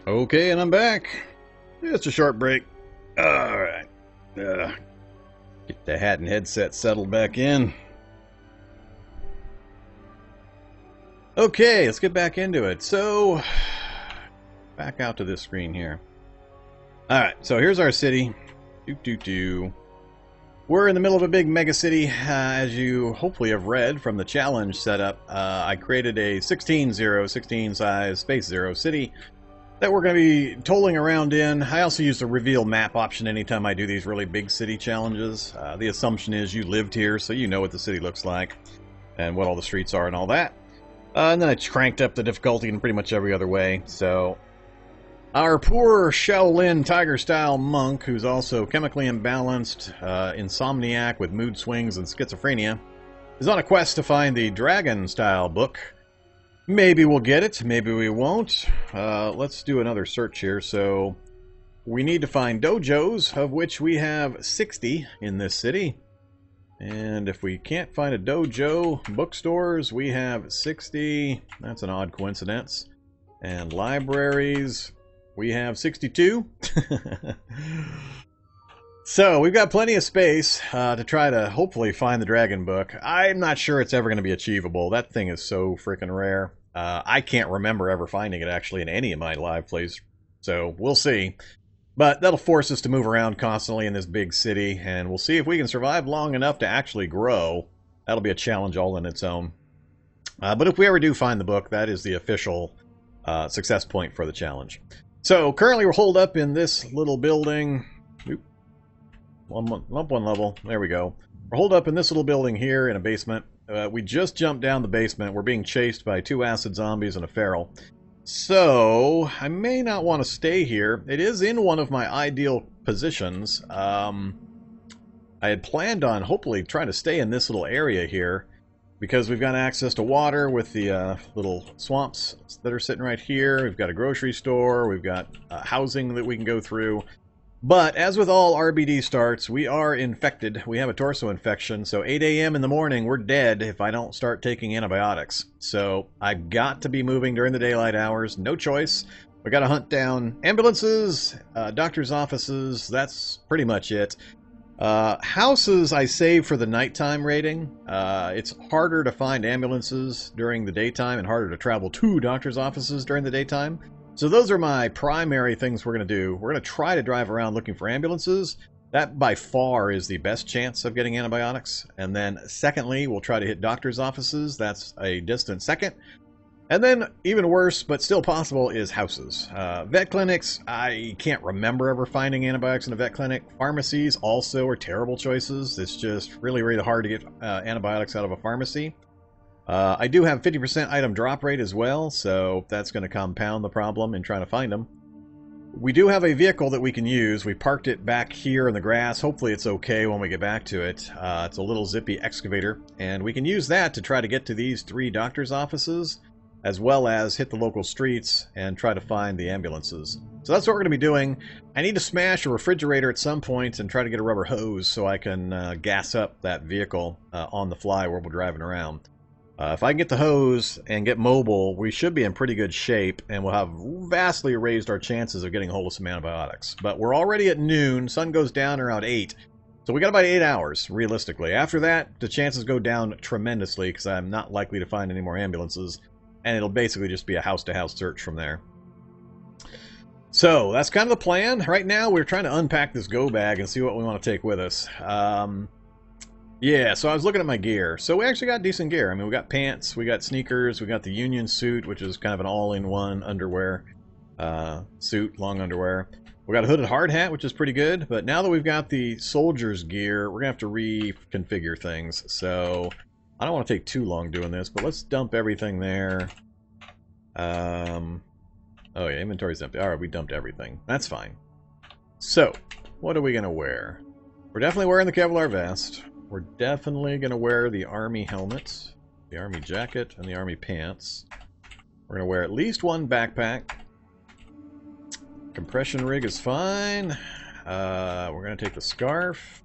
Okay, and I'm back. Just a short break. Alright. Get the hat and headset settled back in. Okay, let's get back into it. So, back out to this screen here. Alright, so here's our city. We're in the middle of a big mega city, as you hopefully have read from the challenge setup. I created a 16 size space 0 city that we're going to be tolling around in. I also use the reveal map option anytime I do these really big city challenges. The assumption is you lived here, so you know what the city looks like and what all the streets are and all that. And then I cranked up the difficulty in pretty much every other way. So our poor Shaolin Tiger-style monk, who's also chemically imbalanced, insomniac with mood swings and schizophrenia, is on a quest to find the dragon-style book. Maybe we'll get it, maybe we won't. Let's do another search here. So we need to find dojos, of which we have 60 in this city. And if we can't find a dojo, bookstores, we have 60. That's an odd coincidence. And libraries, we have 62. So we've got plenty of space to try to hopefully find the dragon book. I'm not sure it's ever going to be achievable. That thing is so freaking rare. I can't remember ever finding it actually in any of my live plays. So we'll see. But that'll force us to move around constantly in this big city. And we'll see if we can survive long enough to actually grow. That'll be a challenge all in its own. But if we ever do find the book, that is the official success point for the challenge. So currently we're holed up in this little building. Up one level. There we go. We're holed up in this little building here in a basement. We just jumped down the basement. We're being chased by 2 acid zombies and a feral. So I may not want to stay here. It is in one of my ideal positions. I had planned on hopefully trying to stay in this little area here because we've got access to water with the little swamps that are sitting right here. We've got a grocery store. We've got housing that we can go through. But as with all RBD starts, we are infected. We have a torso infection, so 8 a.m. in the morning, we're dead if I don't start taking antibiotics. So I've got to be moving during the daylight hours. No choice. We got to hunt down ambulances, doctor's offices. That's pretty much it. Houses I save for the nighttime raiding. It's harder to find ambulances during the daytime and harder to travel to doctor's offices during the daytime. So those are my primary things we're going to do. We're going to try to drive around looking for ambulances. That by far is the best chance of getting antibiotics. And then secondly, we'll try to hit doctor's offices. That's a distant second. And then even worse, but still possible, is houses. Vet clinics, I can't remember ever finding antibiotics in a vet clinic. Pharmacies also are terrible choices. It's just really, really hard to get antibiotics out of a pharmacy. I do have 50% item drop rate as well, so that's going to compound the problem in trying to find them. We do have a vehicle that we can use. We parked it back here in the grass. Hopefully it's okay when we get back to it. It's a little zippy excavator, and we can use that to try to get to these 3 doctor's offices, as well as hit the local streets and try to find the ambulances. So that's what we're going to be doing. I need to smash a refrigerator at some point and try to get a rubber hose so I can gas up that vehicle on the fly while we're driving around. If I can get the hose and get mobile, we should be in pretty good shape, and we'll have vastly raised our chances of getting a hold of some antibiotics. But we're already at noon. Sun goes down around 8. So we got about 8 hours, realistically. After that, the chances go down tremendously because I'm not likely to find any more ambulances. And it'll basically just be a house-to-house search from there. So that's kind of the plan. Right now, we're trying to unpack this go bag and see what we want to take with us. Yeah, so I was looking at my gear. So we actually got decent gear. I mean, we got pants, we got sneakers, we got the Union suit, which is kind of an all-in-one underwear suit, long underwear. We got a hooded hard hat, which is pretty good. But now that we've got the soldier's gear, we're going to have to reconfigure things. So I don't want to take too long doing this, but let's dump everything there. Oh yeah, inventory's empty. All right, we dumped everything. That's fine. So, what are we going to wear? We're definitely wearing the Kevlar vest. We're definitely going to wear the army helmet, the army jacket, and the army pants. We're going to wear at least one backpack. Compression rig is fine. We're going to take the scarf.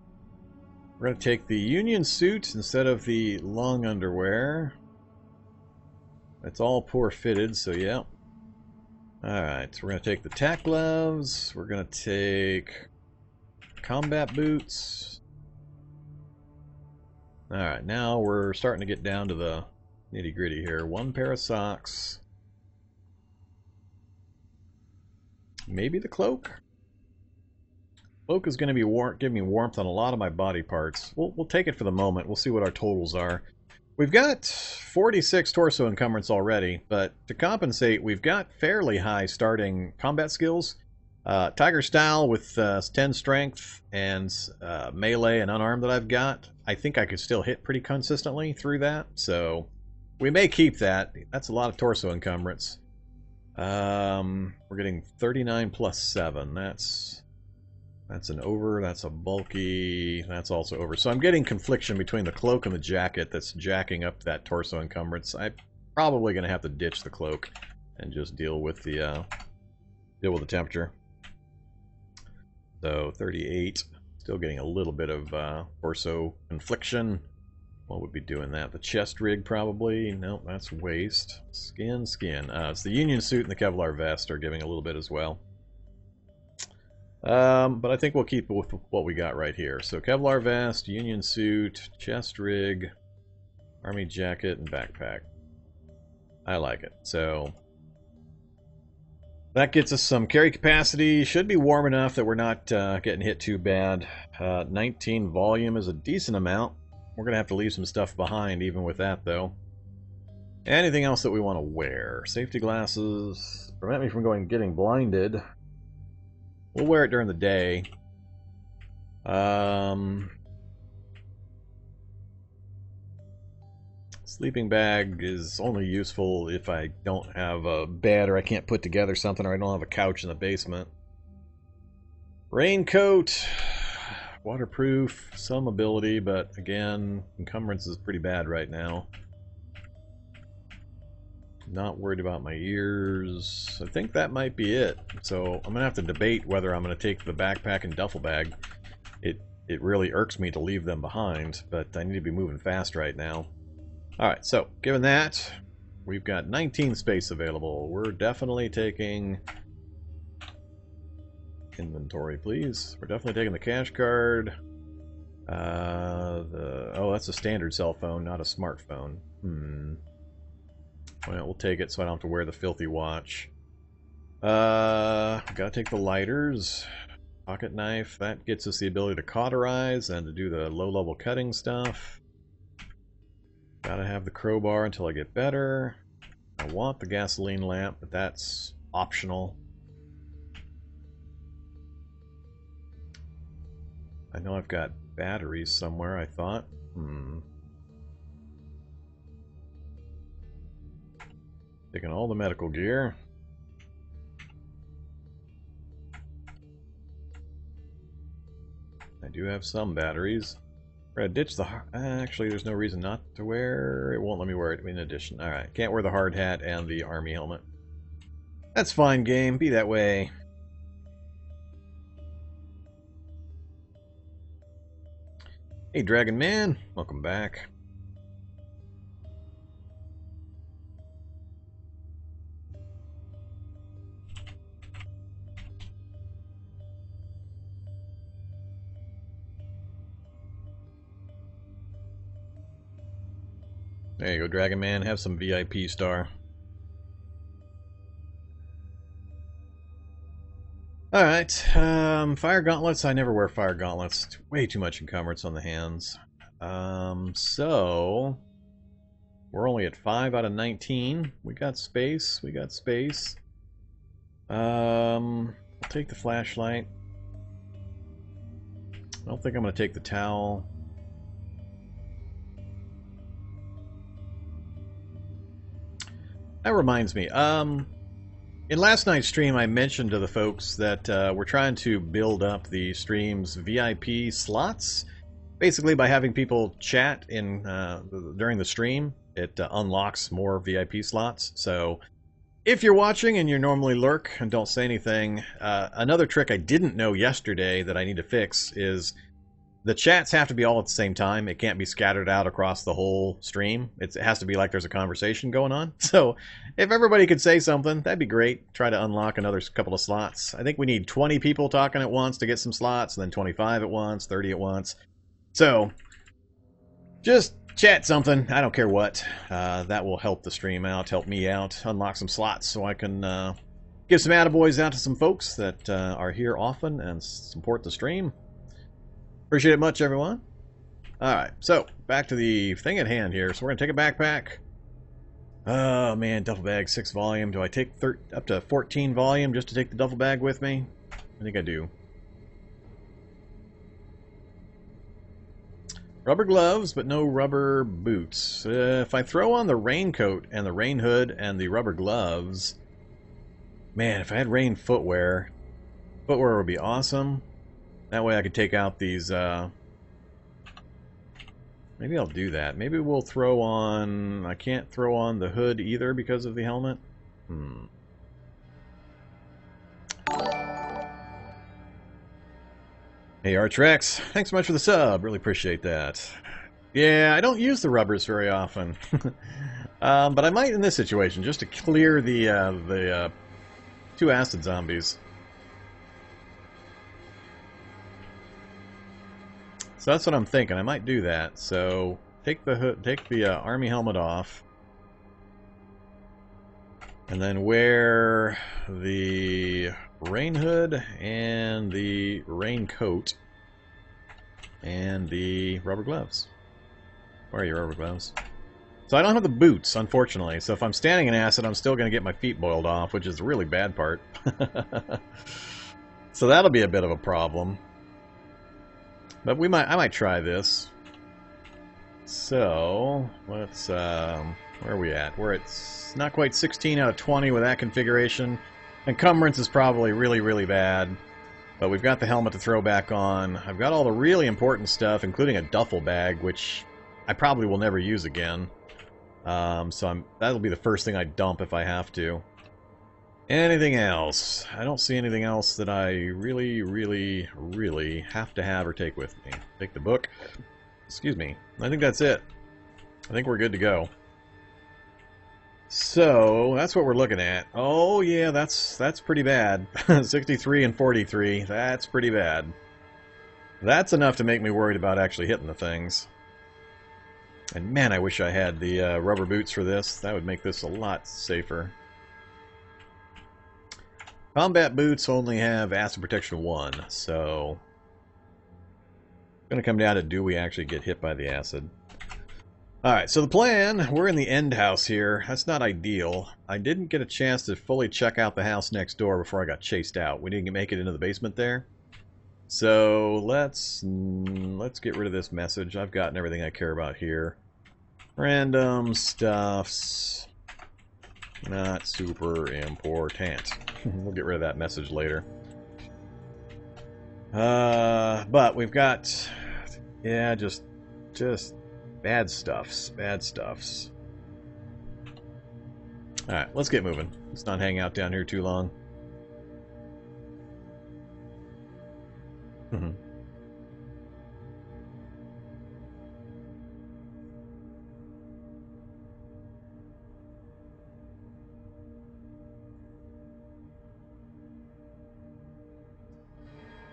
We're going to take the Union suit instead of the long underwear. It's all poor fitted, so yeah. Alright, so we're going to take the tack gloves. We're going to take combat boots. Alright, now we're starting to get down to the nitty-gritty here. One pair of socks. Maybe the cloak? Cloak is going to be give me warmth on a lot of my body parts. We'll take it for the moment. We'll see what our totals are. We've got 46 torso encumbrance already, but to compensate, we've got fairly high starting combat skills. Tiger Style with 10 strength and melee and unarmed that I've got. I think I could still hit pretty consistently through that, so we may keep that. That's a lot of torso encumbrance. We're getting 39 plus 7. That's an over, that's a bulky, that's also over. So I'm getting confliction between the cloak and the jacket that's jacking up that torso encumbrance. I'm probably going to have to ditch the cloak and just deal with the temperature. So 38, still getting a little bit of torso confliction. What would be doing that? The chest rig probably. Nope, that's waist. Skin. It's the Union suit and the Kevlar vest are giving a little bit as well. But I think we'll keep it with what we got right here. So Kevlar vest, Union suit, chest rig, army jacket, and backpack. I like it. So that gets us some carry capacity. Should be warm enough that we're not getting hit too bad. 19 volume is a decent amount. We're going to have to leave some stuff behind even with that, though. Anything else that we want to wear? Safety glasses. Prevent me from getting blinded. We'll wear it during the day. Sleeping bag is only useful if I don't have a bed or I can't put together something or I don't have a couch in the basement. Raincoat. Waterproof. Some ability, but again, encumbrance is pretty bad right now. Not worried about my ears. I think that might be it. So I'm gonna have to debate whether I'm gonna take the backpack and duffel bag. It really irks me to leave them behind, but I need to be moving fast right now. Alright, so given that, we've got 19 space available. We're definitely taking inventory, please. We're definitely taking the cash card. Oh, that's a standard cell phone, not a smartphone. Well, we'll take it so I don't have to wear the filthy watch. Gotta take the lighters. Pocket knife. That gets us the ability to cauterize and to do the low-level cutting stuff. Gotta have the crowbar until I get better. I want the gasoline lamp, but that's optional. I know I've got batteries somewhere, I thought. Taking all the medical gear. I do have some batteries. We're gonna ditch the... Actually, there's no reason not to wear... It won't let me wear it in addition. Alright, can't wear the hard hat and the army helmet. That's fine, game. Be that way. Hey, Dragon Man. Welcome back. There you go, Dragon Man. Have some VIP star. Alright, fire gauntlets. I never wear fire gauntlets. It's way too much encumbrance on the hands. So we're only at 5 out of 19. We got space. I'll take the flashlight. I don't think I'm going to take the towel. That reminds me, in last night's stream I mentioned to the folks that we're trying to build up the stream's VIP slots. Basically by having people chat in during the stream, it unlocks more VIP slots. So if you're watching and you normally lurk and don't say anything, another trick I didn't know yesterday that I need to fix is The chats have to be all at the same time. It can't be scattered out across the whole stream. It has to be like there's a conversation going on. So if everybody could say something, that'd be great. Try to unlock another couple of slots. I think we need 20 people talking at once to get some slots, and then 25 at once, 30 at once. So just chat something. I don't care what. That will help the stream out, help me out, unlock some slots so I can give some attaboys out to some folks that are here often and support the stream. Appreciate it much, everyone. Alright, so back to the thing at hand here. So we're going to take a backpack. Oh man, duffel bag, 6 volume. Do I take up to 14 volume just to take the duffel bag with me? I think I do. Rubber gloves, but no rubber boots. If I throw on the raincoat and the rain hood and the rubber gloves... Man, if I had rain footwear would be awesome. That way I could take out these, maybe I'll do that. Maybe we'll throw on... I can't throw on the hood either because of the helmet. Hey, Artrex. Thanks so much for the sub. Really appreciate that. Yeah, I don't use the rubbers very often. But I might in this situation, just to clear the 2 acid zombies. So that's what I'm thinking. I might do that. So take the hood, take the army helmet off, and then wear the rain hood and the raincoat and the rubber gloves. Where are your rubber gloves? So I don't have the boots, unfortunately. So if I'm standing in acid, I'm still going to get my feet boiled off, which is the really bad part. So that'll be a bit of a problem. But I might try this. So, let's, where are we at? We're at not quite 16 out of 20 with that configuration. Encumbrance is probably really, really bad. But we've got the helmet to throw back on. I've got all the really important stuff, including a duffel bag, which I probably will never use again. So that'll be the first thing I dump if I have to. Anything else? I don't see anything else that I really, really, really have to have or take with me. Take the book. Excuse me. I think that's it. I think we're good to go. So, that's what we're looking at. Oh, yeah, that's pretty bad. 63 and 43. That's pretty bad. That's enough to make me worried about actually hitting the things. And man, I wish I had the rubber boots for this. That would make this a lot safer. Combat boots only have acid protection 1, so... It's going to come down to, do we actually get hit by the acid? Alright, so the plan, we're in the end house here. That's not ideal. I didn't get a chance to fully check out the house next door before I got chased out. We didn't make it into the basement there. So let's get rid of this message. I've gotten everything I care about here. Random stuffs. Not super important. We'll get rid of that message later. But we've got, yeah, just bad stuffs. Bad stuffs. Alright, let's get moving. Let's not hang out down here too long.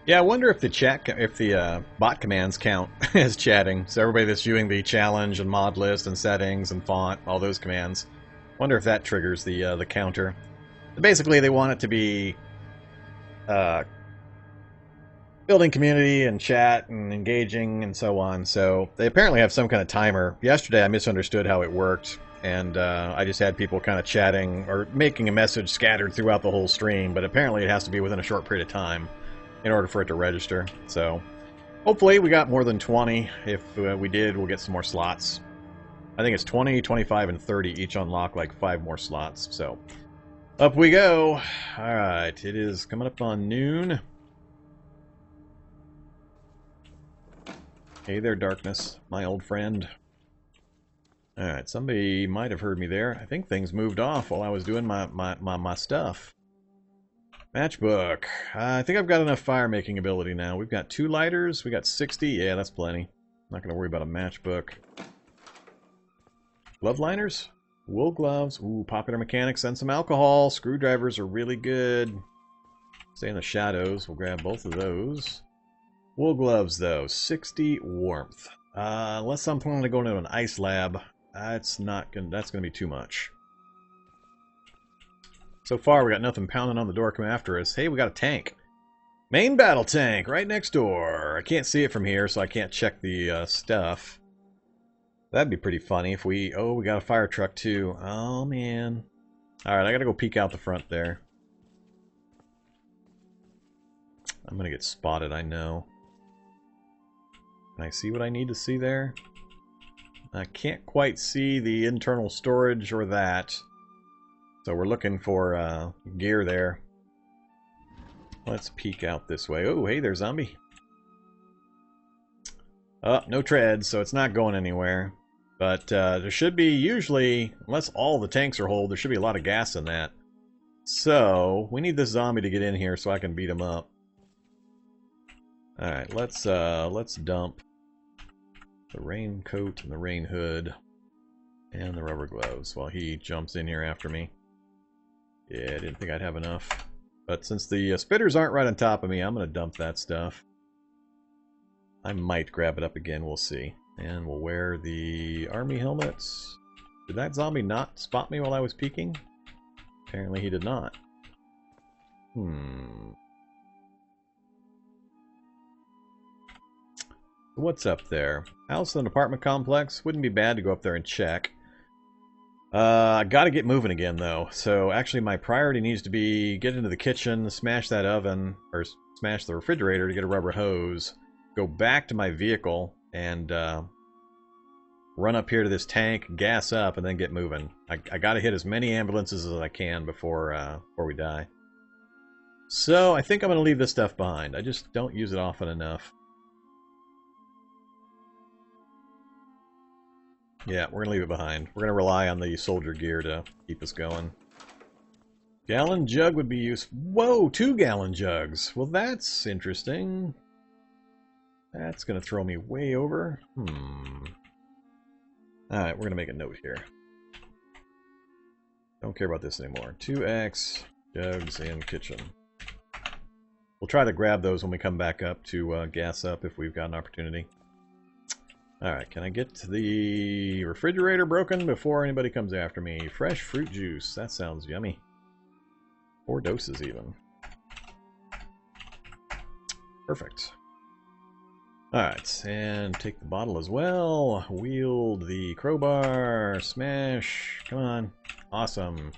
Yeah, I wonder if the bot commands count as chatting. So everybody that's viewing the challenge and Modlist and settings and font, all those commands, wonder if that triggers the counter. But basically, they want it to be building community and chat and engaging and so on. So they apparently have some kind of timer. Yesterday, I misunderstood how it worked, and I just had people kind of chatting or making a message scattered throughout the whole stream. But apparently, it has to be within a short period of time in order for it to register. So hopefully we got more than 20. If we did, we'll get some more slots. I think it's 20, 25, and 30 each unlock like 5 more slots. So up we go. Alright, it is coming up on noon. Hey there, darkness, my old friend. Alright, somebody might have heard me there. I think things moved off while I was doing my stuff. Matchbook. I think I've got enough fire making ability now. We've got 2 lighters. We got 60. Yeah, that's plenty. Not going to worry about a matchbook. Glove liners? Wool gloves. Ooh, popular mechanics and some alcohol. Screwdrivers are really good. Stay in the shadows. We'll grab both of those. Wool gloves, though. 60 warmth. Unless I'm planning to go into an ice lab, that's going to be too much. So far, we got nothing pounding on the door coming after us. Hey, we got a tank. Main battle tank right next door. I can't see it from here, so I can't check the stuff. That'd be pretty funny if we... Oh, we got a fire truck, too. Oh, man. Alright, I gotta go peek out the front there. I'm gonna get spotted, I know. Can I see what I need to see there? I can't quite see the internal storage or that. So we're looking for gear there. Let's peek out this way. Oh, hey there, zombie. Oh, no treads, so it's not going anywhere. But there should be usually, unless all the tanks are whole, there should be a lot of gas in that. So we need this zombie to get in here so I can beat him up. All right, let's dump the raincoat and the rain hood and the rubber gloves while he jumps in here after me. Yeah, I didn't think I'd have enough. But since the spitters aren't right on top of me, I'm going to dump that stuff. I might grab it up again, we'll see. And we'll wear the army helmets. Did that zombie not spot me while I was peeking? Apparently he did not. What's up there? House and apartment complex. Wouldn't be bad to go up there and check. I gotta get moving again, though. So, actually, my priority needs to be get into the kitchen, smash that oven, or smash the refrigerator to get a rubber hose, go back to my vehicle, and run up here to this tank, gas up, and then get moving. I gotta hit as many ambulances as I can before we die. So, I think I'm gonna leave this stuff behind. I just don't use it often enough. Yeah, we're going to leave it behind. We're going to rely on the soldier gear to keep us going. Gallon jug would be useful. Whoa, 2-gallon jugs. Well, that's interesting. That's going to throw me way over. Alright, we're going to make a note here. Don't care about this anymore. 2X, jugs, and kitchen. We'll try to grab those when we come back up to gas up if we've got an opportunity. Alright, can I get the refrigerator broken before anybody comes after me? Fresh fruit juice. That sounds yummy. 4 doses even. Perfect. Alright, and take the bottle as well. Wield the crowbar. Smash. Come on. Awesome.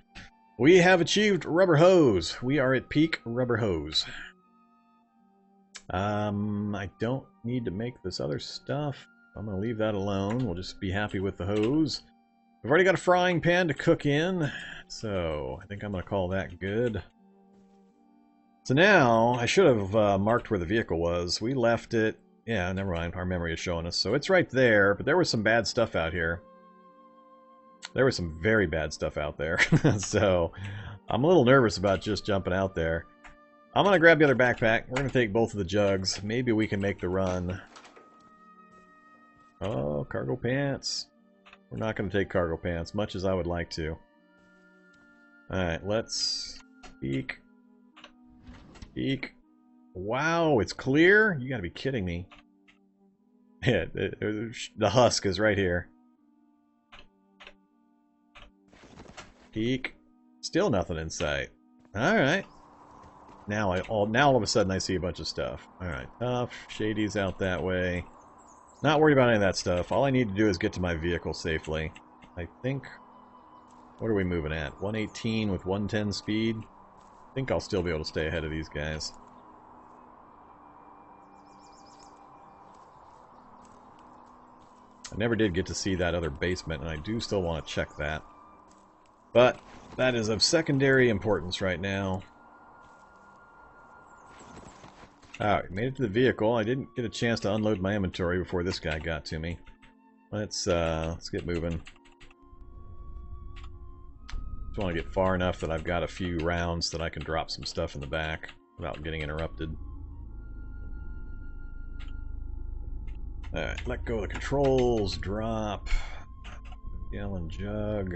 We have achieved rubber hose. We are at peak rubber hose. I don't need to make this other stuff. I'm going to leave that alone. We'll just be happy with the hose. We've already got a frying pan to cook in, so I think I'm going to call that good. So now, I should have marked where the vehicle was. We left it... Yeah, never mind. Our memory is showing us. So it's right there, but there was some bad stuff out here. There was some very bad stuff out there. So I'm a little nervous about just jumping out there. I'm going to grab the other backpack. We're going to take both of the jugs. Maybe we can make the run. Oh, cargo pants. We're not going to take cargo pants, much as I would like to. Alright, let's peek. Peek. Wow, it's clear? You gotta be kidding me. Yeah, the husk is right here. Peek. Still nothing in sight. Alright. Now all of a sudden I see a bunch of stuff. Alright, tough. Shady's out that way. Not worried about any of that stuff. All I need to do is get to my vehicle safely. I think... What are we moving at? 118 with 110 speed? I think I'll still be able to stay ahead of these guys. I never did get to see that other basement, and I do still want to check that. But that is of secondary importance right now. Alright, made it to the vehicle. I didn't get a chance to unload my inventory before this guy got to me. Let's get moving. Just want to get far enough that I've got a few rounds that I can drop some stuff in the back without getting interrupted. Alright, let go of the controls, drop gallon jug,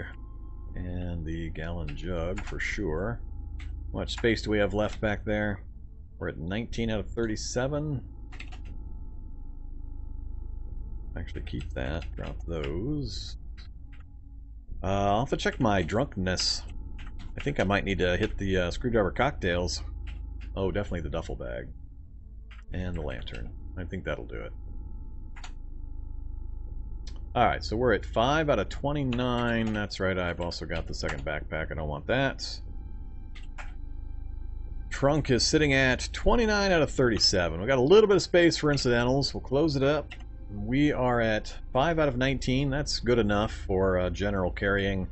and the gallon jug for sure. How much space do we have left back there? We're at 19 out of 37. Actually keep that, drop those. I'll have to check my drunkenness. I think I might need to hit the screwdriver cocktails. Oh, definitely the duffel bag. And the lantern. I think that'll do it. Alright, so we're at 5 out of 29. That's right, I've also got the second backpack. I don't want that. Trunk is sitting at 29 out of 37. We've got a little bit of space for incidentals. We'll close it up. We are at 5 out of 19. That's good enough for general carrying.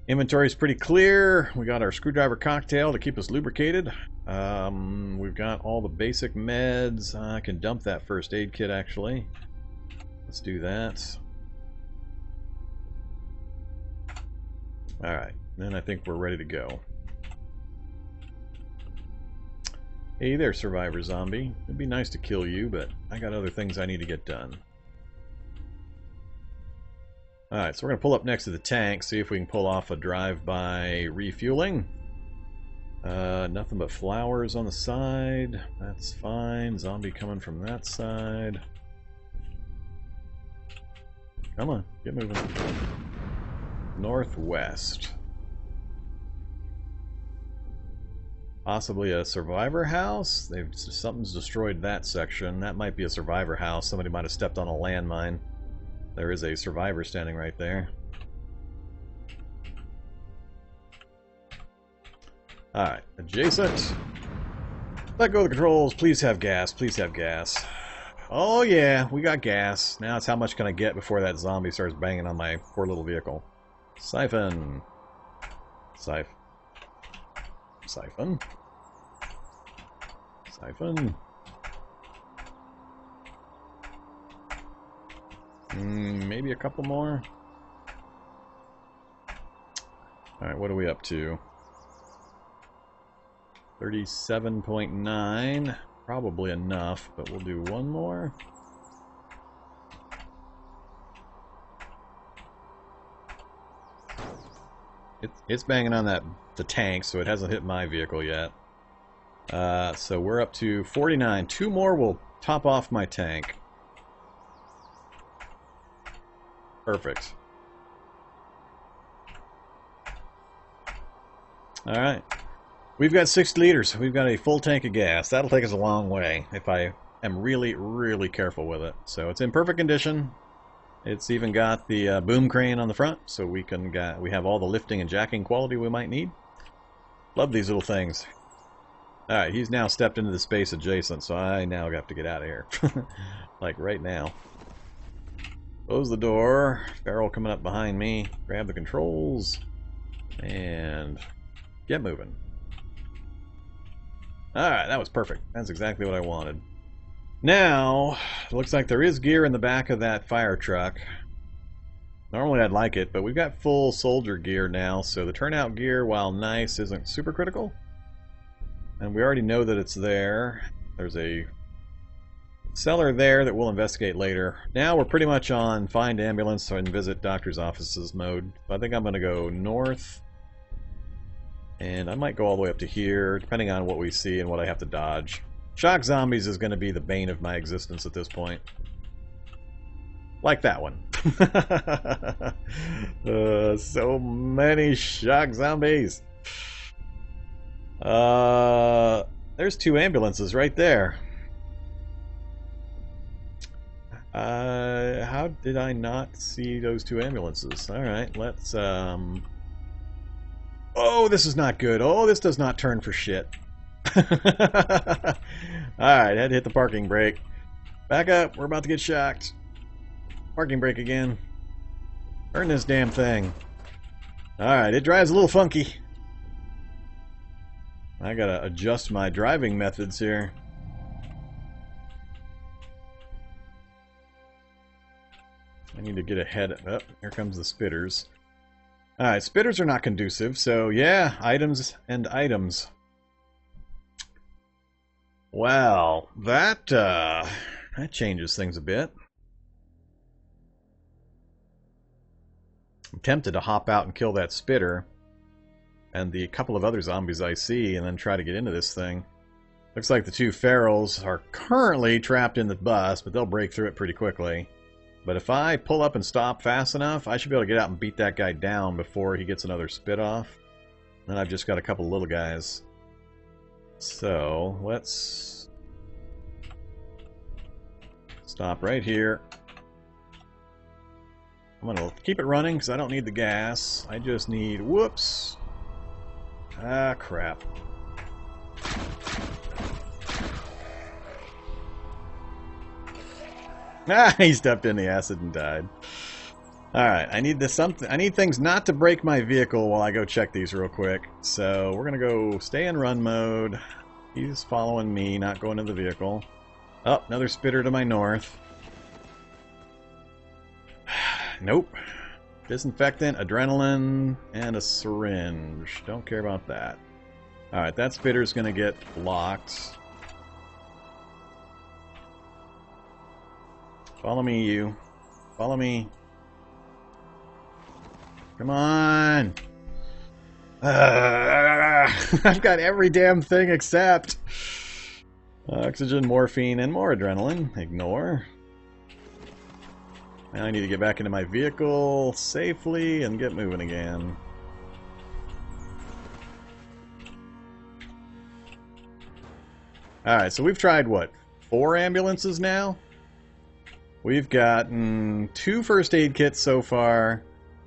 Inventory is pretty clear. We got our screwdriver cocktail to keep us lubricated. We've got all the basic meds. I can dump that first aid kit, actually. Let's do that. Alright, then I think we're ready to go. Hey there, Survivor Zombie. It'd be nice to kill you, but I got other things I need to get done. Alright, so we're going to pull up next to the tank, see if we can pull off a drive-by refueling. Nothing but flowers on the side. That's fine. Zombie coming from that side. Come on, get moving. Northwest. Possibly a survivor house? Something's destroyed that section. That might be a survivor house. Somebody might have stepped on a landmine. There is a survivor standing right there. Alright, adjacent. Let go of the controls. Please have gas. Please have gas. Oh yeah, we got gas. Now it's how much can I get before that zombie starts banging on my poor little vehicle. Siphon. Siphon. Siphon. Siphon. Maybe a couple more. Alright, what are we up to? 37.9. Probably enough, but we'll do one more. It's banging on the tank, so it hasn't hit my vehicle yet. So we're up to 49. Two more will top off my tank. Perfect. Alright. We've got 6 liters. We've got a full tank of gas. That'll take us a long way if I am really, really careful with it. So it's in perfect condition. It's even got the boom crane on the front, so we have all the lifting and jacking quality we might need. Love these little things. Alright, he's now stepped into the space adjacent, so I now have to get out of here. Like right now. Close the door. Barrel coming up behind me. Grab the controls. And get moving. Alright, that was perfect. That's exactly what I wanted. Now, it looks like there is gear in the back of that fire truck. Normally I'd like it, but we've got full soldier gear now, so the turnout gear, while nice, isn't super critical. And we already know that it's there. There's a cellar there that we'll investigate later. Now we're pretty much on find ambulance and visit doctor's offices mode. So I think I'm going to go north. And I might go all the way up to here, depending on what we see and what I have to dodge. Shock zombies is going to be the bane of my existence at this point. Like that one. So many shock zombies. There's 2 ambulances right there. How did I not see those 2 ambulances? Alright, let's, Oh, this is not good. Oh, this does not turn for shit. Alright, had to hit the parking brake. Back up, we're about to get shocked. Parking brake again. Turn this damn thing. Alright, it drives a little funky. I gotta adjust my driving methods here. I need to get ahead. Oh, here comes the spitters. Alright, spitters are not conducive, so yeah, items and items. Well, that changes things a bit. I'm tempted to hop out and kill that spitter and the couple of other zombies I see and then try to get into this thing. Looks like the two ferals are currently trapped in the bus, but they'll break through it pretty quickly. But if I pull up and stop fast enough, I should be able to get out and beat that guy down before he gets another spit off. Then I've just got a couple little guys. So, let's stop right here. I'm going to keep it running because I don't need the gas. I just need... Whoops! Ah, crap. Ah, he stepped in the acid and died. Alright, I need I need things not to break my vehicle while I go check these real quick. So, we're going to go stay in run mode. He's following me, not going to the vehicle. Oh, another spitter to my north. Nope. Disinfectant, adrenaline, and a syringe. Don't care about that. Alright, that spitter's gonna get blocked. Follow me, you. Follow me. Come on! I've got every damn thing except oxygen, morphine, and more adrenaline. Ignore. Now I need to get back into my vehicle safely and get moving again. Alright, so we've tried, what, 4 ambulances now? We've gotten 2 first aid kits so far,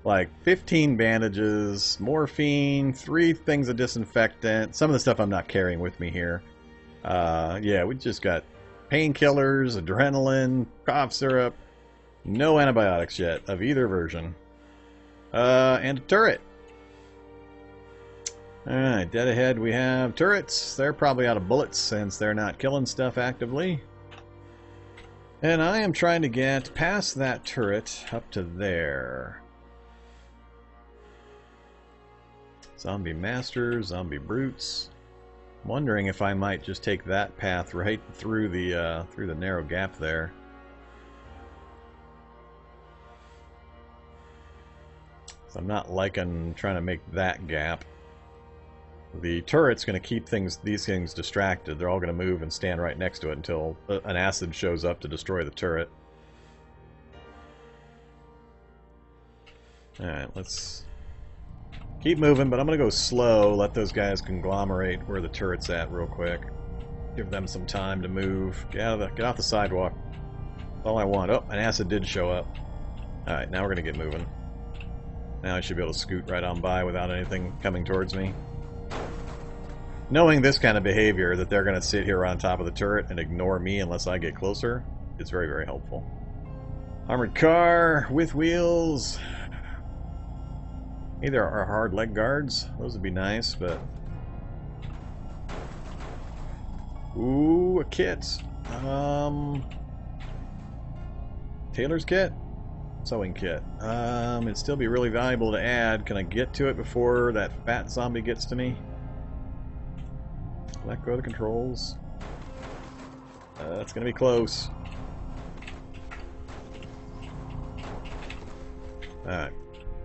like 15 bandages, morphine, 3 things of disinfectant. Some of the stuff I'm not carrying with me here. Yeah, we just got painkillers, adrenaline, cough syrup. No antibiotics yet, of either version. And a turret. Alright, dead ahead we have turrets. They're probably out of bullets since they're not killing stuff actively. And I am trying to get past that turret up to there. Zombie masters, zombie brutes. I'm wondering if I might just take that path right through the narrow gap there. So I'm not liking trying to make that gap. The turret's going to keep these things distracted. They're all going to move and stand right next to it until an acid shows up to destroy the turret. Alright, let's keep moving, but I'm going to go slow, let those guys conglomerate where the turret's at real quick. Give them some time to move. Get off the sidewalk. That's all I want. Oh, an acid did show up. Alright, now we're going to get moving. Now I should be able to scoot right on by without anything coming towards me. Knowing this kind of behavior, that they're going to sit here on top of the turret and ignore me unless I get closer, is very, very helpful. Armored car with wheels. Hey, there are hard leg guards. Those would be nice, but... Ooh, a kit. Tailor's kit? Sewing kit. It'd still be really valuable to add. Can I get to it before that fat zombie gets to me? Let go of the controls. That's gonna be close. Alright.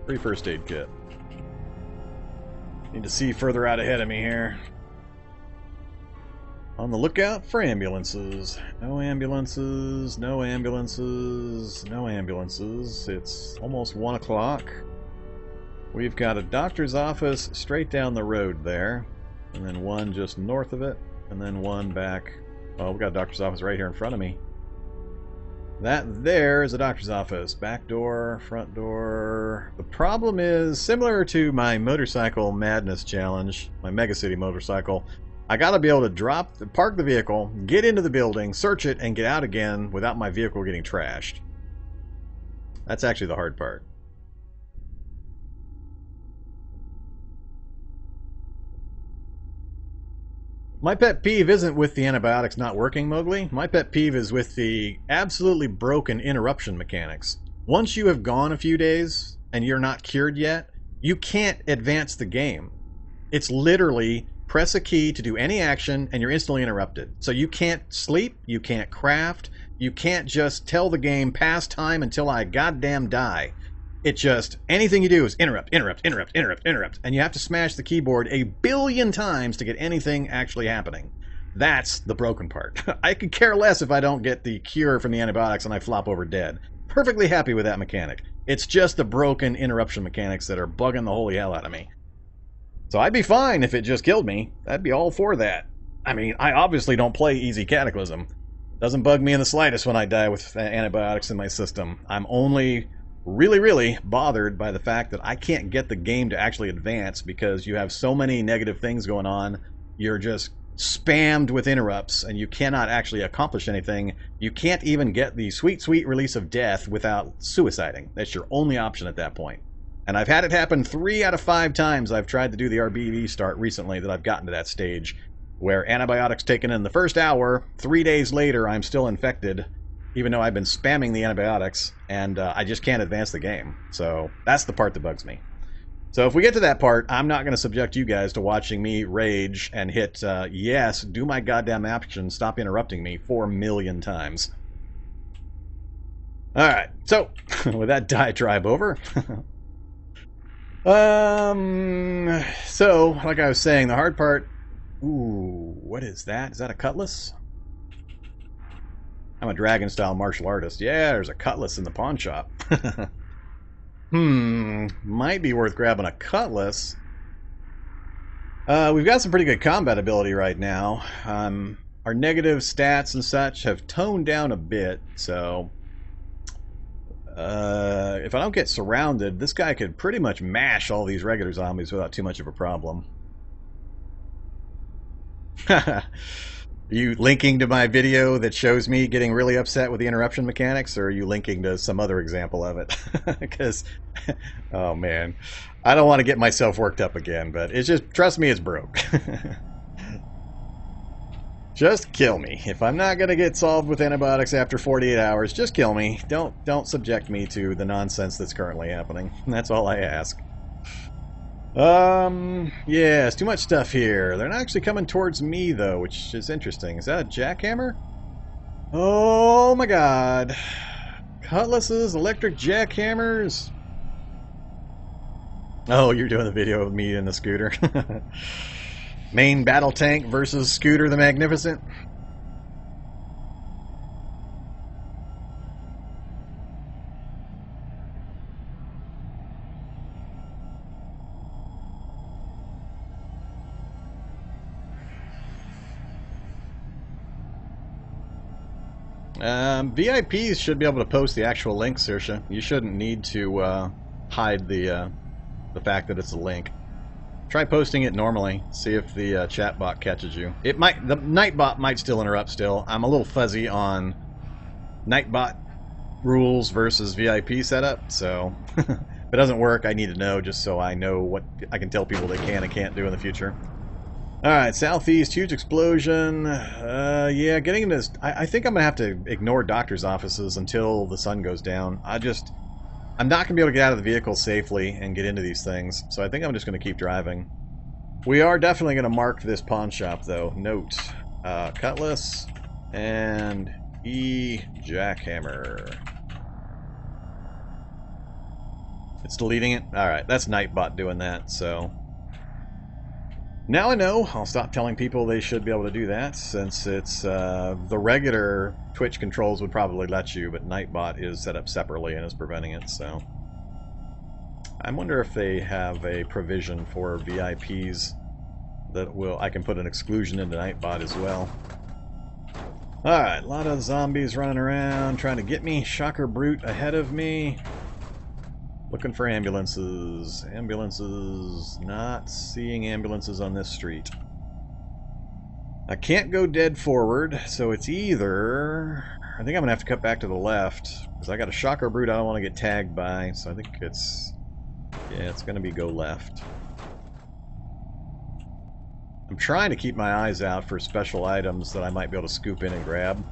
Free first aid kit. Need to see further out ahead of me here. On the lookout for ambulances. No ambulances, no ambulances, no ambulances. It's almost 1 o'clock. We've got a doctor's office straight down the road there. And then one just north of it. And then one back. Oh, we've got a doctor's office right here in front of me. That there is a doctor's office. Back door, front door. The problem is, similar to my motorcycle madness challenge, my Mega City motorcycle, I gotta be able to park the vehicle, get into the building, search it, and get out again without my vehicle getting trashed. That's actually the hard part. My pet peeve isn't with the antibiotics not working, Mowgli. My pet peeve is with the absolutely broken interruption mechanics. Once you have gone a few days and you're not cured yet, you can't advance the game. It's literally press a key to do any action and you're instantly interrupted. So you can't sleep, you can't craft, you can't just tell the game pass time until I goddamn die. It just, anything you do is interrupt, interrupt, interrupt, interrupt, interrupt. And you have to smash the keyboard a billion times to get anything actually happening. That's the broken part. I could care less if I don't get the cure from the antibiotics and I flop over dead. Perfectly happy with that mechanic. It's just the broken interruption mechanics that are bugging the holy hell out of me. So I'd be fine if it just killed me. I'd be all for that. I mean, I obviously don't play easy Cataclysm. Doesn't bug me in the slightest when I die with antibiotics in my system. I'm only really bothered by the fact that I can't get the game to actually advance because you have so many negative things going on. You're just spammed with interrupts and you cannot actually accomplish anything. You can't even get the sweet release of death without suiciding. That's your only option at that point. And I've had it happen 3 out of 5 times I've tried to do the RBV start recently that I've gotten to that stage where antibiotics taken in the first hour, 3 days later I'm still infected even though I've been spamming the antibiotics and I just can't advance the game. So that's the part that bugs me. So if we get to that part, I'm not going to subject you guys to watching me rage and hit yes, do my goddamn action, stop interrupting me 4 million times. Alright, so with that diatribe over. So, like I was saying, the hard part... Ooh, what is that? Is that a cutlass? I'm a dragon-style martial artist. Yeah, there's a cutlass in the pawn shop. Might be worth grabbing a cutlass. We've got some pretty good combat ability right now. Our negative stats and such have toned down a bit, so... if I don't get surrounded, this guy could pretty much mash all these regular zombies without too much of a problem. Are you linking to my video that shows me getting really upset with the interruption mechanics, or are you linking to some other example of it? Because, oh man, I don't want to get myself worked up again, but it's just, trust me, it's broke. Just kill me. If I'm not going to get solved with antibiotics after 48 hours, just kill me. Don't subject me to the nonsense that's currently happening. That's all I ask. Yeah, it's too much stuff here. They're not actually coming towards me, though, which is interesting. Is that a jackhammer? Oh my god. Cutlasses, electric jackhammers. Oh, you're doing the video of me in the scooter. Main battle tank versus Scooter the Magnificent. VIPs should be able to post the actual link, Saoirse. You shouldn't need to hide the fact that it's a link. Try posting it normally. See if the chat bot catches you. It might. The Nightbot might still interrupt. Still, I'm a little fuzzy on Nightbot rules versus VIP setup. So if it doesn't work, I need to know just so I know what I can tell people they can and can't do in the future. All right, southeast, huge explosion. Yeah, getting into this. I think I'm gonna have to ignore doctor's offices until the sun goes down. I'm not going to be able to get out of the vehicle safely and get into these things, so I think I'm just going to keep driving. We are definitely going to mark this pawn shop, though. Note, cutlass and E jackhammer. It's deleting it? Alright, that's Nightbot doing that, so... Now I know. I'll stop telling people they should be able to do that, since it's the regular Twitch controls would probably let you, but Nightbot is set up separately and is preventing it, so... I wonder if they have a provision for VIPs that I can put an exclusion into Nightbot as well. Alright, a lot of zombies running around, trying to get me. Shocker Brute ahead of me. Looking for ambulances. Ambulances. Not seeing ambulances on this street. I can't go dead forward, so it's either... I think I'm going to have to cut back to the left, because I got a Shocker Brute I don't want to get tagged by, so I think it's... Yeah, it's going to be go left. I'm trying to keep my eyes out for special items that I might be able to scoop in and grab.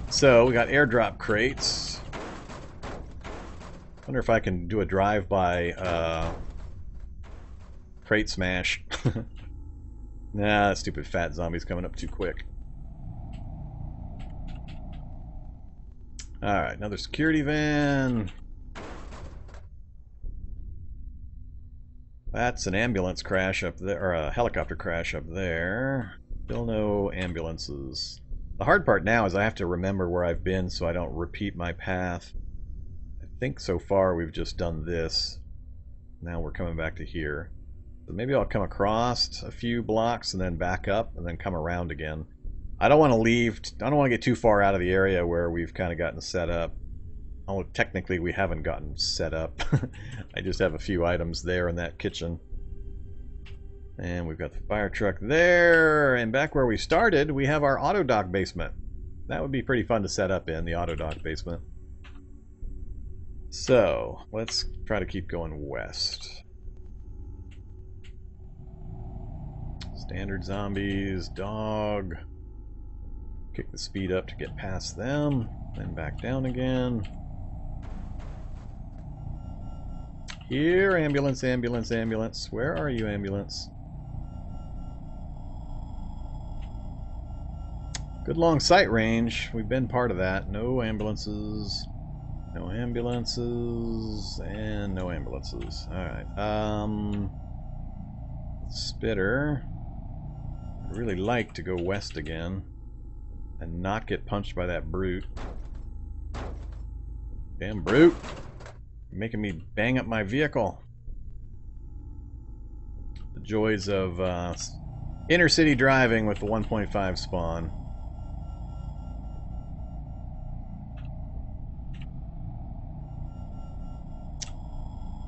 So, we got airdrop crates. Wonder if I can do a drive-by Crate smash. Nah, that stupid fat zombie's coming up too quick. Alright, another security van. That's an ambulance crash up there, or a helicopter crash up there. Still no ambulances. The hard part now is I have to remember where I've been so I don't repeat my path. I think so far we've just done this. Now we're coming back to here. So maybe I'll come across a few blocks and then back up and then come around again. I don't want to leave, I don't want to get too far out of the area where we've kind of gotten set up. Although technically we haven't gotten set up. I just have a few items there in that kitchen. And we've got the fire truck there. And back where we started, we have our auto dock basement. That would be pretty fun to set up in, the auto dock basement. So, let's try to keep going west. Standard zombies, dog. Kick the speed up to get past them, then back down again. Here, ambulance, ambulance, ambulance. Where are you, ambulance? Good long sight range. We've been part of that. No ambulances. No ambulances. And no ambulances. Alright. Spitter. I'd really like to go west again. And not get punched by that brute. Damn brute! You're making me bang up my vehicle. The joys of inner city driving with the 1.5 spawn.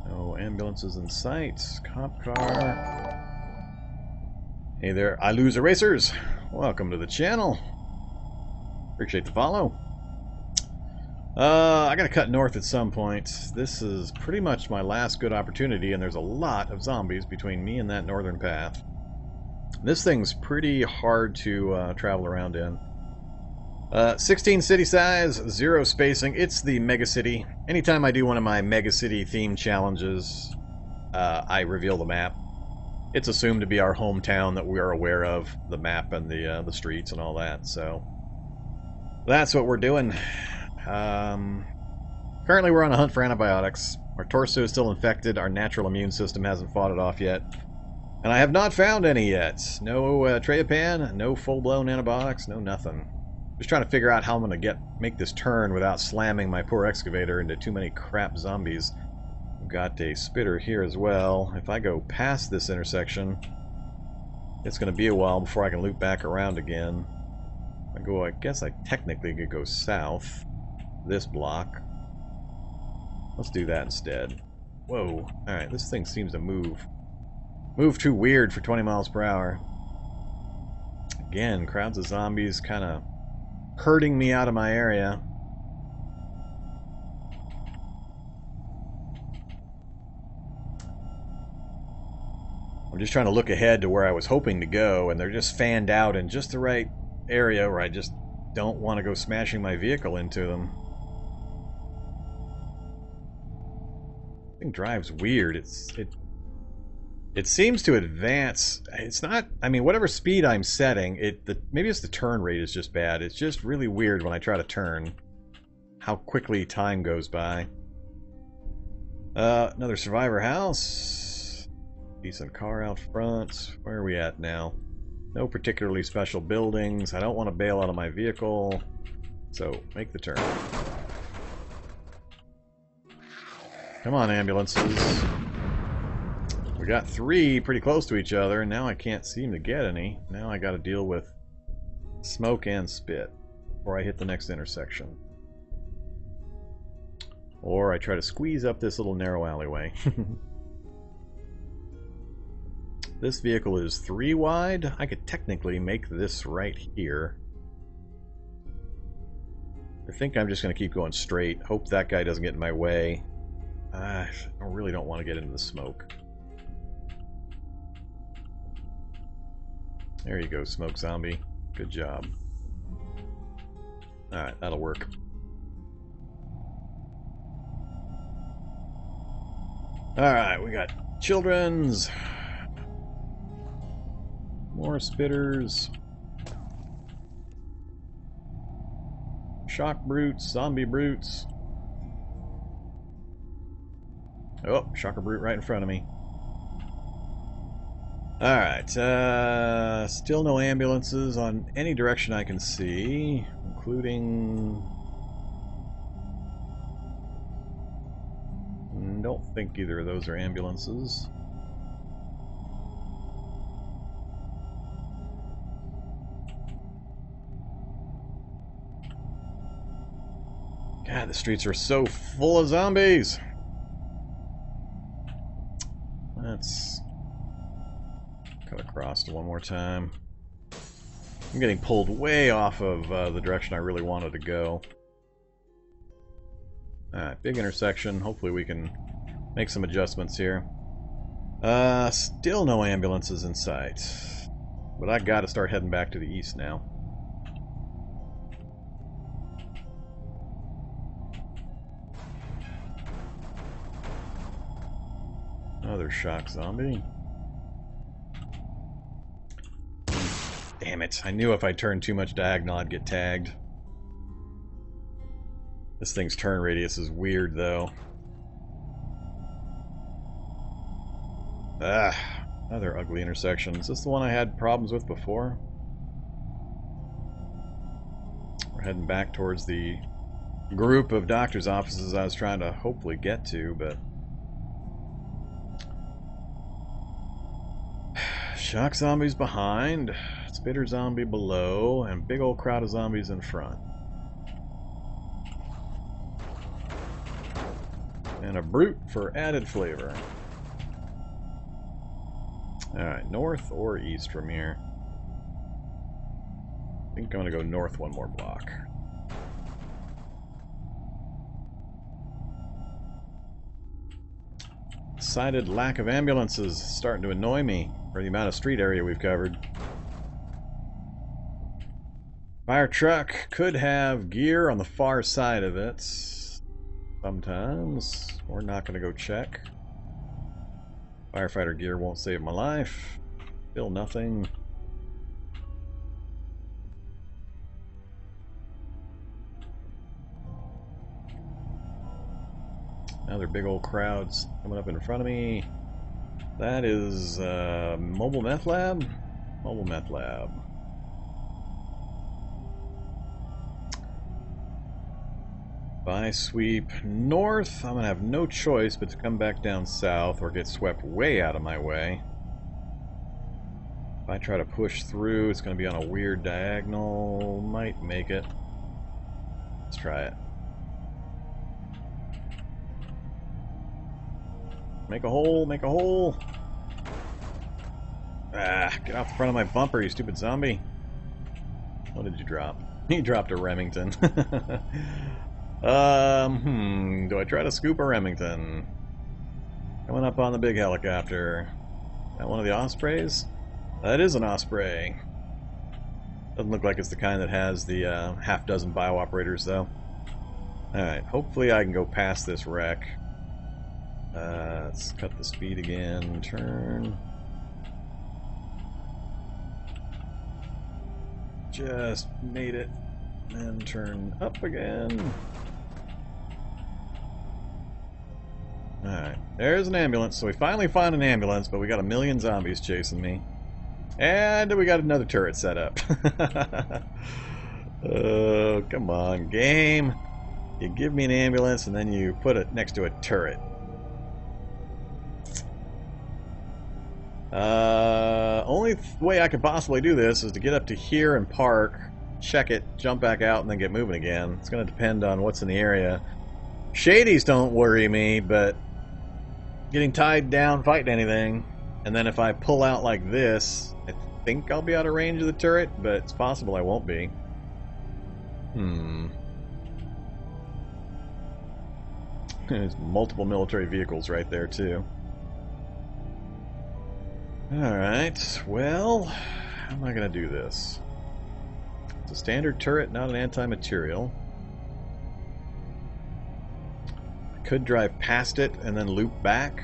No ambulances in sight. Cop car. Hey there, I Lose Erasers! Welcome to the channel. Appreciate the follow. I gotta cut north at some point. This is pretty much my last good opportunity, and there's a lot of zombies between me and that northern path. This thing's pretty hard to travel around in. 16 city size, 0 spacing. It's the mega city. Anytime I do one of my mega city themed challenges, I reveal the map. It's assumed to be our hometown that we are aware of, the map and the streets and all that, so that's what we're doing. Currently we're on a hunt for antibiotics. Our torso is still infected, our natural immune system hasn't fought it off yet. And I have not found any yet. No Treopan, no full-blown antibiotics, no nothing. Just trying to figure out how I'm going to make this turn without slamming my poor excavator into too many crap zombies. We've got a spitter here as well. If I go past this intersection, it's going to be a while before I can loop back around again. I guess I technically could go south this block. Let's do that instead. Whoa. Alright, this thing seems to move too weird for 20 miles per hour. Again, crowds of zombies kind of herding me out of my area. I'm just trying to look ahead to where I was hoping to go, and they're just fanned out in just the right area where I just don't want to go smashing my vehicle into them. The thing drives weird. It seems to advance. It's not, I mean, whatever speed I'm setting, maybe it's the turn rate is just bad. It's just really weird when I try to turn, how quickly time goes by. Another survivor house. Decent car out front. Where are we at now? No particularly special buildings. I don't want to bail out of my vehicle. So, make the turn. Come on, ambulances. We got 3 pretty close to each other, and now I can't seem to get any. Now I got to deal with smoke and spit before I hit the next intersection. Or I try to squeeze up this little narrow alleyway. This vehicle is 3 wide. I could technically make this right here. I think I'm just going to keep going straight. Hope that guy doesn't get in my way. I really don't want to get into the smoke. There you go, smoke zombie. Good job. Alright, that'll work. Alright, we got children's. More spitters. Shock brutes, zombie brutes. Oh, shocker brute right in front of me. Alright, still no ambulances on any direction I can see, including... Don't think either of those are ambulances. God, the streets are so full of zombies! Let's cut across to one more time. I'm getting pulled way off of the direction I really wanted to go. Alright, big intersection. Hopefully we can make some adjustments here. Still no ambulances in sight. But I gotta start heading back to the east now. Another shock zombie. Damn it. I knew if I turned too much diagonal I'd get tagged. This thing's turn radius is weird though. Ah, another ugly intersection. Is this the one I had problems with before? We're heading back towards the group of doctor's offices I was trying to hopefully get to, but... Shock zombies behind, spitter zombie below, and big old crowd of zombies in front. And a brute for added flavor. Alright, north or east from here? I think I'm going to go north one more block. Decided lack of ambulances is starting to annoy me for the amount of street area we've covered. Fire truck could have gear on the far side of it. Sometimes. We're not going to go check. Firefighter gear won't save my life. Still nothing. Now they're big old crowds coming up in front of me. That is Mobile Meth Lab? Mobile Meth Lab. If I sweep north, I'm going to have no choice but to come back down south or get swept way out of my way. If I try to push through, it's going to be on a weird diagonal. Might make it. Let's try it. Make a hole, make a hole. Ah, get off the front of my bumper, you stupid zombie. What did you drop? He dropped a Remington. Do I try to scoop a Remington? Coming up on the big helicopter. That one of the Ospreys? That is an Osprey. Doesn't look like it's the kind that has the half dozen bio-operators, though. Alright, hopefully I can go past this wreck. Let's cut the speed again. Turn. Just made it. And turn up again. Alright, there's an ambulance. So we finally found an ambulance, but we got a million zombies chasing me. And we got another turret set up. Oh, come on, game. You give me an ambulance and then you put it next to a turret. Only way I could possibly do this is to get up to here and park, check it, jump back out, and then get moving again. It's going to depend on what's in the area. Shadies don't worry me, but getting tied down fighting anything, and then if I pull out like this, I think I'll be out of range of the turret, but it's possible I won't be. There's multiple military vehicles right there, too. Alright, well, how am I going to do this? It's a standard turret, not an anti-material. I could drive past it and then loop back.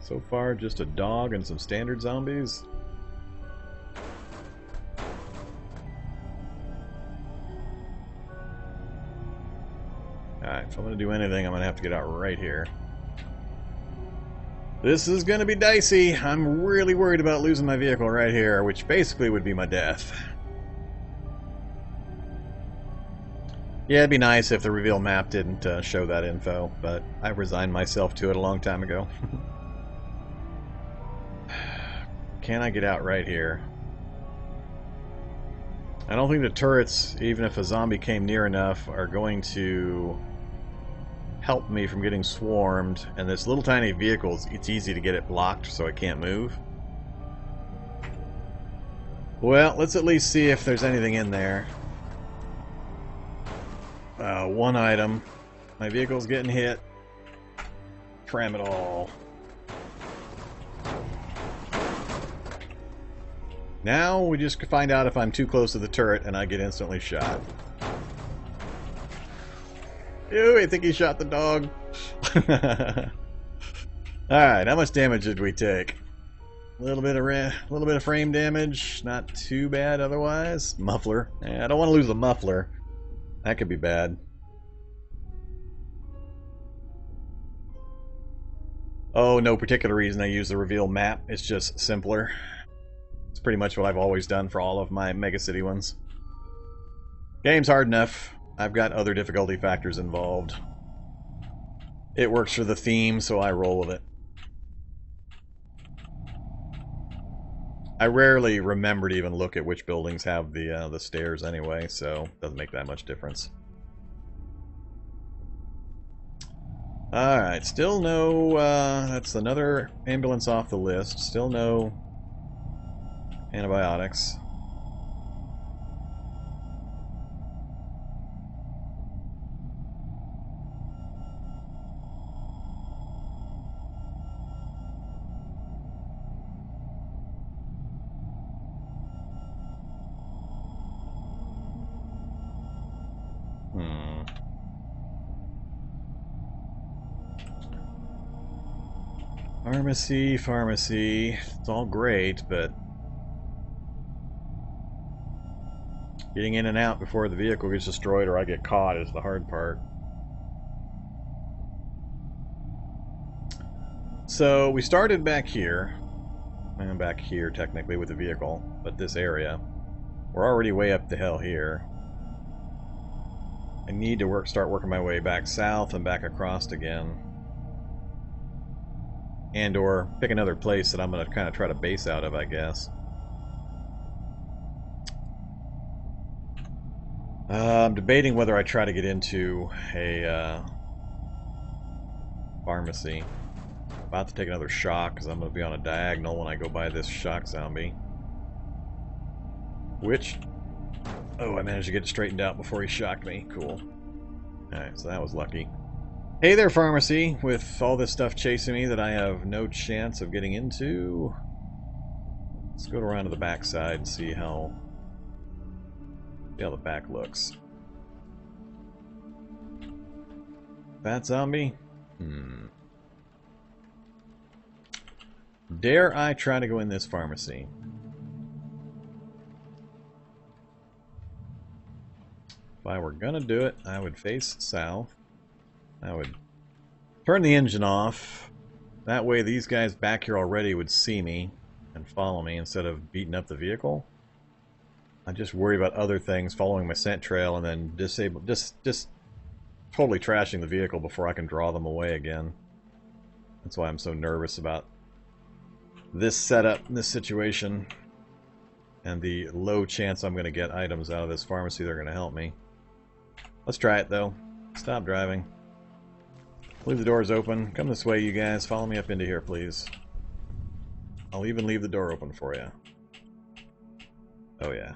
So far, just a dog and some standard zombies. Alright, if I'm going to do anything, I'm going to have to get out right here. This is going to be dicey. I'm really worried about losing my vehicle right here, which basically would be my death. Yeah, it'd be nice if the reveal map didn't show that info, but I resigned myself to it a long time ago. Can I get out right here? I don't think the turrets, even if a zombie came near enough, are going to help me from getting swarmed. And this little tiny vehicle, it's easy to get it blocked so I can't move. Well, let's at least see if there's anything in there. One item. My vehicle's getting hit. Cram it all. Now we just find out if I'm too close to the turret and I get instantly shot. Ew, I think he shot the dog. Alright, how much damage did we take? A little bit of frame damage, not too bad otherwise. Muffler. I don't want to lose the muffler. That could be bad. Oh, no particular reason I use the reveal map. It's just simpler. It's pretty much what I've always done for all of my Mega City ones. Game's hard enough. I've got other difficulty factors involved. It works for the theme, so I roll with it. I rarely remember to even look at which buildings have the stairs anyway, so it doesn't make that much difference. Alright, still no... that's another ambulance off the list. Still no antibiotics. Pharmacy. It's all great, but getting in and out before the vehicle gets destroyed or I get caught is the hard part. So we started back here. I'm back here technically with the vehicle, but this area. We're already way up the hill here. I need to start working my way back south and back across again. And or pick another place that I'm going to kind of try to base out of, I guess. I'm debating whether I try to get into a pharmacy. About to take another shock because I'm going to be on a diagonal when I go by this shock zombie. Which... oh, I managed to get it straightened out before he shocked me. Cool. Alright, so that was lucky. Hey there, pharmacy, with all this stuff chasing me that I have no chance of getting into. Let's go around to the back side and see how the back looks. Fat zombie? Dare I try to go in this pharmacy? If I were gonna do it, I would face south. I would turn the engine off. That way these guys back here already would see me and follow me instead of beating up the vehicle. I just worry about other things, following my scent trail and then just totally trashing the vehicle before I can draw them away again. That's why I'm so nervous about this setup, this situation, and the low chance I'm going to get items out of this pharmacy that are going to help me. Let's try it though. Stop driving. Leave the doors open. Come this way, you guys. Follow me up into here, please. I'll even leave the door open for you. Oh, yeah.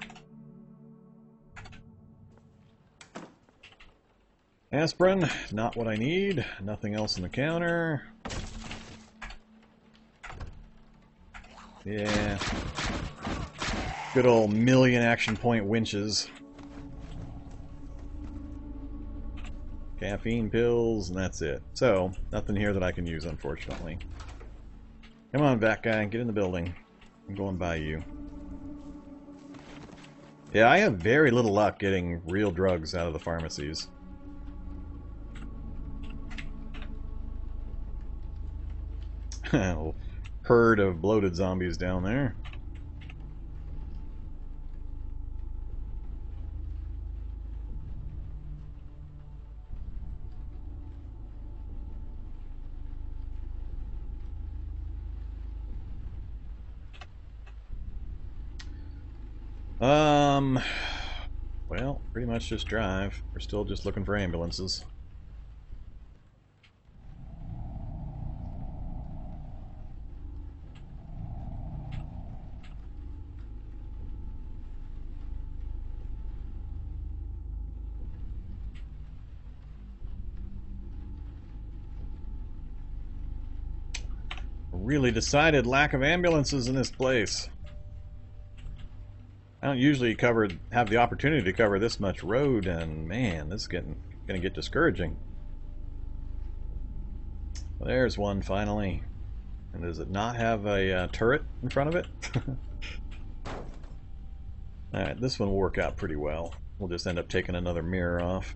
Aspirin. Not what I need. Nothing else on the counter. Yeah. Good old million action point winches. Caffeine pills, and that's it. So, nothing here that I can use, unfortunately. Come on, back guy, get in the building. I'm going by you. Yeah, I have very little luck getting real drugs out of the pharmacies. Herd of bloated zombies down there. Well, pretty much just drive. We're still just looking for ambulances. Really decided lack of ambulances in this place. I don't usually have the opportunity to cover this much road, and man, this is gonna get discouraging. Well, there's one finally. And does it not have a turret in front of it? Alright, this one will work out pretty well. We'll just end up taking another mirror off.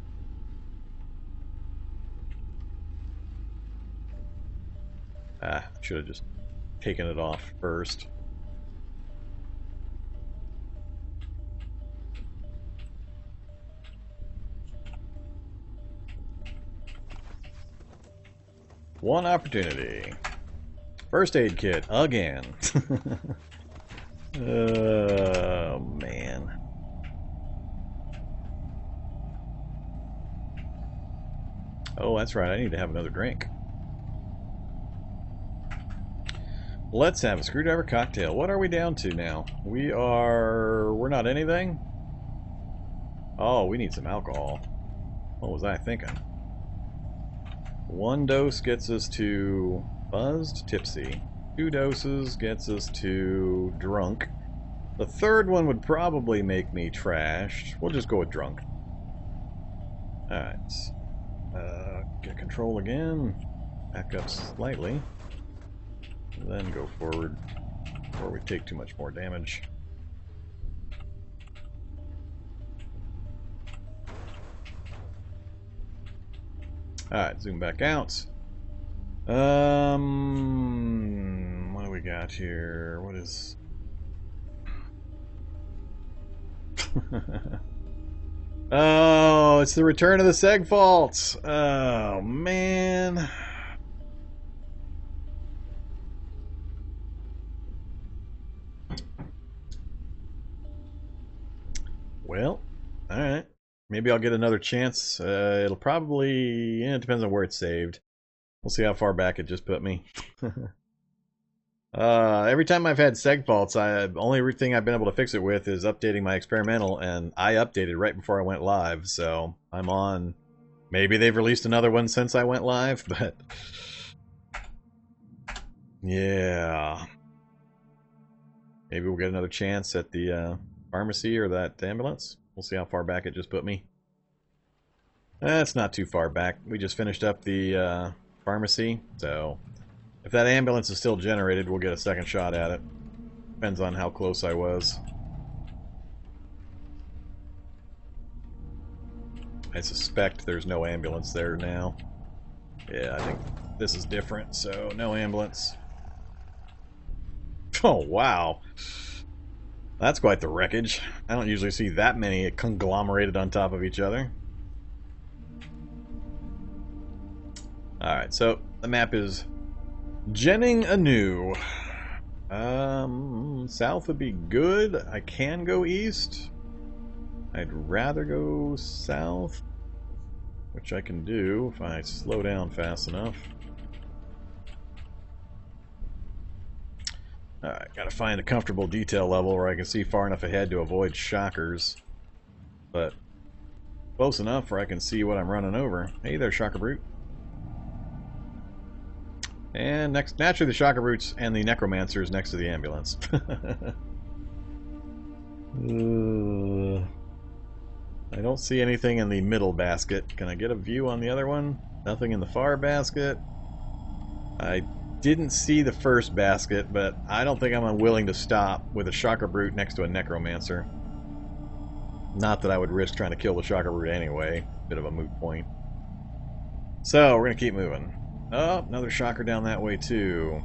Should have just taken it off first. One opportunity. First aid kit again. Oh man. Oh, that's right. I need to have another drink. Let's have a screwdriver cocktail. What are we down to now? We're not anything? Oh, we need some alcohol. What was I thinking? One dose gets us to buzzed, tipsy. 2 doses gets us to drunk. The third one would probably make me trashed. We'll just go with drunk. Alright. Get control again. Back up slightly. And then go forward before we take too much more damage. Alright, zoom back out. What do we got here? What is... Oh, it's the return of the seg faults. Oh, man. Well, alright. Maybe I'll get another chance. It'll probably... Yeah, it depends on where it's saved. We'll see how far back it just put me. Every time I've had seg faults, the only thing I've been able to fix it with is updating my experimental, and I updated right before I went live, so I'm on... Maybe they've released another one since I went live, but... Yeah... Maybe we'll get another chance at the pharmacy or that ambulance. We'll see how far back it just put me. That's not too far back. We just finished up the pharmacy, so... If that ambulance is still generated, we'll get a second shot at it. Depends on how close I was. I suspect there's no ambulance there now. Yeah, I think this is different, so no ambulance. Oh, wow. That's quite the wreckage. I don't usually see that many conglomerated on top of each other. Alright, so the map is genning anew. South would be good. I can go east. I'd rather go south, which I can do if I slow down fast enough. Alright, gotta find a comfortable detail level where I can see far enough ahead to avoid shockers. But close enough where I can see what I'm running over. Hey there, Shocker Brute. And next, naturally the Shocker Brutes and the Necromancers next to the ambulance. I don't see anything in the middle basket. Can I get a view on the other one? Nothing in the far basket. I didn't see the first basket, but I don't think I'm unwilling to stop with a Shocker Brute next to a Necromancer. Not that I would risk trying to kill the Shocker Brute anyway. Bit of a moot point. So, we're going to keep moving. Oh, another Shocker down that way too.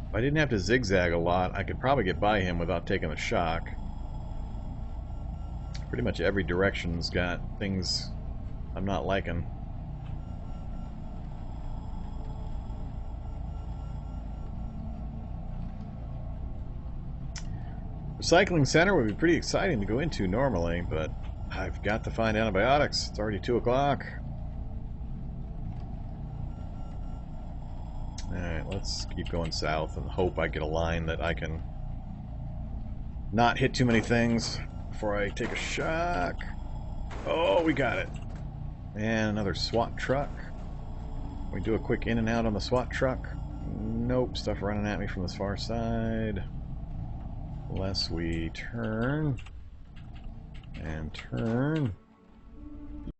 If I didn't have to zigzag a lot, I could probably get by him without taking a shock. Pretty much every direction's got things I'm not liking. Recycling center would be pretty exciting to go into normally, but I've got to find antibiotics. It's already 2 o'clock. Alright, let's keep going south and hope I get a line that I can not hit too many things before I take a shock. Oh, we got it. And another SWAT truck. We do a quick in and out on the SWAT truck. Nope, stuff running at me from this far side. Unless we turn and turn.